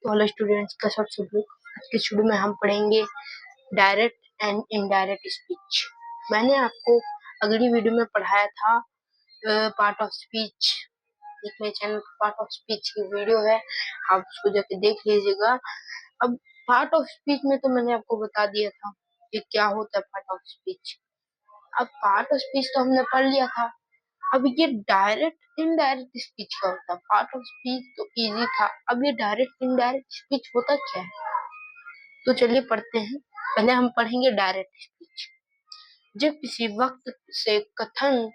तो hello students, कैसे आप सब लोग। आज के स्टूडियो में हम पढ़ेंगे डायरेक्ट एंड इनडायरेक्ट स्पीच। मैंने आपको अगली वीडियो में पढ़ाया था पार्ट ऑफ स्पीच। एक मेरे चैनल पर पार्ट ऑफ स्पीच की वीडियो है, आप उसको जाके देख लीजिएगा। अब पार्ट ऑफ स्पीच में तो मैंने आपको बता दिया था कि क्या होता है पार्ट ऑफ स्पीच। अब पार्ट ऑफ स्पीच तो हमने पढ़ लिया था। अब ये डायरेक्ट इनडायरेक्ट स्पीच क्या होता है। पार्ट ऑफ स्पीच तो इजी था, अब ये डायरेक्ट इनडायरेक्ट स्पीच होता क्या है, तो चलिए पढ़ते हैं। पहले हम पढ़ेंगे डायरेक्ट स्पीच। जब किसी वक्त से कथन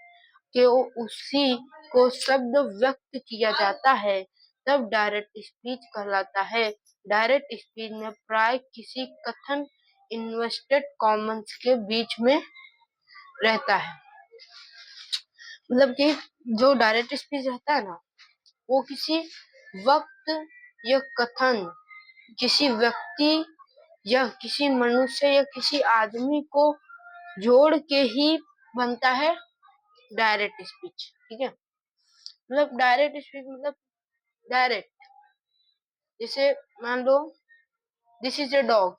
के उसी को शब्द व्यक्त किया जाता है तब डायरेक्ट स्पीच कहलाता है। डायरेक्ट स्पीच में प्राय किसी कथन इन्वर्टेड कॉमन्स के बीच में रहता है। मतलब कि जो डायरेक्ट स्पीच रहता है ना, वो किसी वक्त या कथन किसी व्यक्ति या किसी मनुष्य या किसी आदमी को जोड़ के ही बनता है डायरेक्ट स्पीच। ठीक है, मतलब डायरेक्ट स्पीच मतलब डायरेक्ट। जैसे मान लो दिस इज अ डॉग,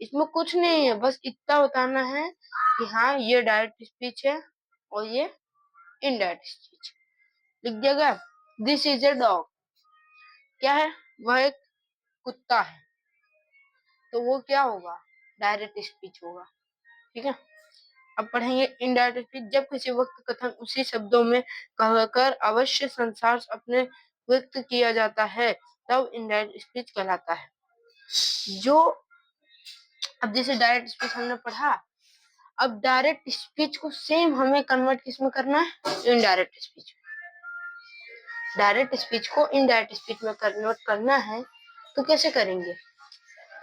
इसमें कुछ नहीं है, बस इतना बताना है कि हाँ ये डायरेक्ट स्पीच है और ये इनडायरेक्ट स्पीच। लिख दिया, दिस इज अ डॉग क्या है, वह एक कुत्ता है, तो वो क्या होगा, डायरेक्ट स्पीच होगा। ठीक है, अब पढ़ेंगे इनडायरेक्ट स्पीच। जब किसी वक्त कथन उसी शब्दों में कहकर अवश्य संसार अपने व्यक्त किया जाता है तब इनडायरेक्ट स्पीच कहलाता है। जो अब जैसे डायरेक्ट स्पीच हमने पढ़ा, अब डायरेक्ट स्पीच को सेम हमें कन्वर्ट किस में करना है, इनडायरेक्ट स्पीच। डायरेक्ट स्पीच को इनडायरेक्ट स्पीच में कन्वर्ट करना है, तो कैसे करेंगे।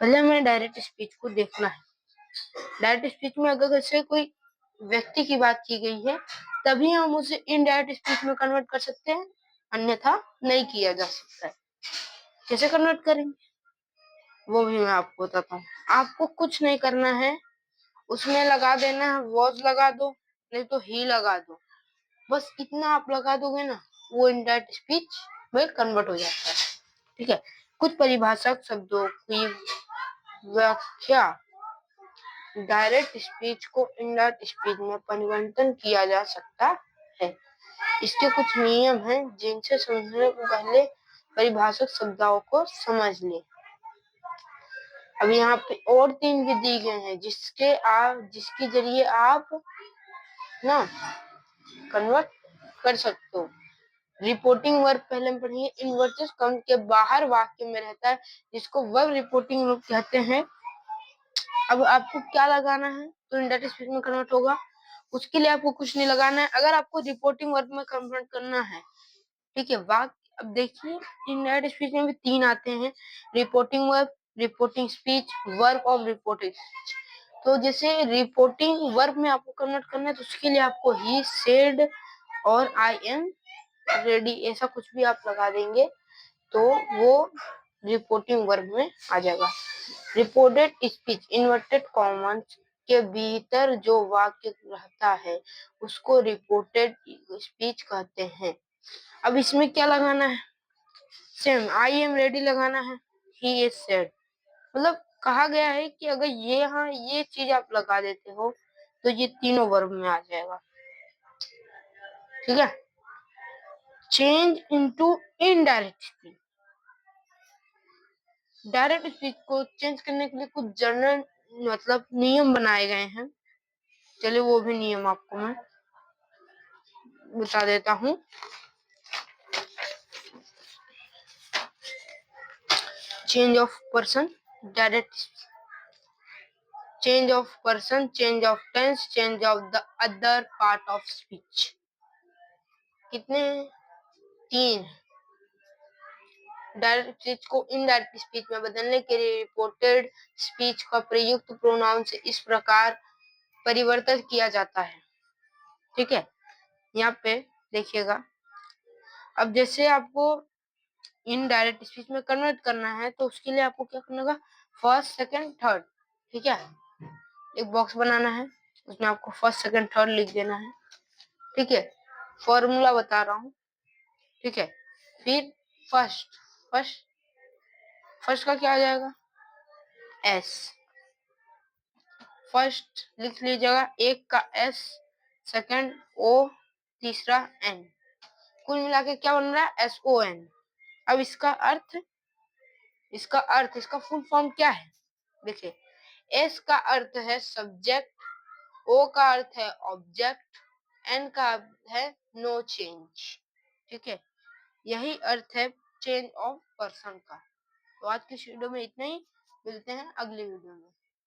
पहले हमें डायरेक्ट स्पीच को देखना है। डायरेक्ट स्पीच में अगर जैसे कोई व्यक्ति की बात की गई है तभी हम उसे इनडायरेक्ट स्पीच में कन्वर्ट कर सकते हैं, अन्यथा नहीं किया जा सकता है। कैसे कन्वर्ट करेंगे वो भी मैं आपको बताता हूँ। आपको कुछ नहीं करना है, उसमें लगा देना है वॉज लगा दो, नहीं तो ही लगा दो, बस इतना आप लगा दोगे ना, वो इनडायरेक्ट स्पीच में कन्वर्ट हो जाता है। ठीक है, कुछ परिभाषक शब्दों की व्याख्या डायरेक्ट स्पीच को इनडायरेक्ट स्पीच में परिवर्तन किया जा सकता है। इसके कुछ नियम हैं जिनसे समझने को पहले परिभाषक शब्दों को समझ लें। अब यहाँ पे और 3 भी दी गए हैं जिसके जरिए आप ना कन्वर्ट कर सकते हो। रिपोर्टिंग वर्ब पहले हम पढ़ेंगे। इन्वर्टेड कॉमा के बाहर वाक्य में रहता है जिसको वर्ब रिपोर्टिंग वर्ब कहते हैं। अब आपको क्या लगाना है तो इनडायरेक्ट स्पीच में कन्वर्ट होगा, उसके लिए आपको कुछ नहीं लगाना है। अगर आपको रिपोर्टिंग वर्ब में कन्वर्ट करना है, ठीक है, वाक्य अब देखिए इनडायरेक्ट स्पीच में भी 3 आते हैं, reporting verb, reporting speech, verb of reporting speech. तो जैसे रिपोर्टिंग वर्ब में आपको कन्वर्ट करना है तो उसके लिए आपको ही, सेड और आई एम रेडी ऐसा कुछ भी आप लगा देंगे तो वो रिपोर्टिंग वर्ब में आ जाएगा। रिपोर्टेड स्पीच इन्वर्टेड कॉमन्स के भीतर जो वाक्य रहता है उसको रिपोर्टेड स्पीच कहते हैं। अब इसमें क्या लगाना है, सेम आई एम रेडी लगाना है, ही इज सेड। मतलब कहा गया है कि अगर ये चीज आप लगा देते हो तो ये तीनों वर्ब में आ जाएगा। ठीक है, change into indirect speech. Direct speech को चेंज करने के लिए कुछ जनरल मतलब नियम बनाए गए हैं। चलिए वो भी नियम आपको मैं बता देता हूँ। Change of person, direct change of person, change of tense, change of the other part of speech. कितने, 3। डायरेक्ट स्पीच को इनडायरेक्ट स्पीच में बदलने के लिए रिपोर्टेड स्पीच का प्रयुक्त प्रोनाउन से इस प्रकार परिवर्तित किया जाता है। ठीक है, यहाँ पे देखिएगा। अब जैसे आपको इनडायरेक्ट स्पीच में कन्वर्ट करना है तो उसके लिए आपको क्या करना होगा, फर्स्ट सेकंड थर्ड। ठीक है, एक बॉक्स बनाना है, उसमें आपको फर्स्ट सेकंड थर्ड लिख देना है। ठीक है, फॉर्मूला बता रहा हूँ। ठीक है, फिर फर्स्ट फर्स्ट फर्स्ट का क्या आ जाएगा, एस। फर्स्ट लिख लीजिएगा, एक का एस, सेकंड ओ, तीसरा एन, कुल मिला के क्या बन रहा है, SON। अब इसका फुल फॉर्म क्या है, देखिए, एस का अर्थ है सब्जेक्ट, ओ का अर्थ है ऑब्जेक्ट, एन का अर्थ है नो चेंज। ठीक है, यही अर्थ है चेंज ऑफ पर्सन का। तो आज की वीडियो में इतना ही, मिलते हैं अगली वीडियो में।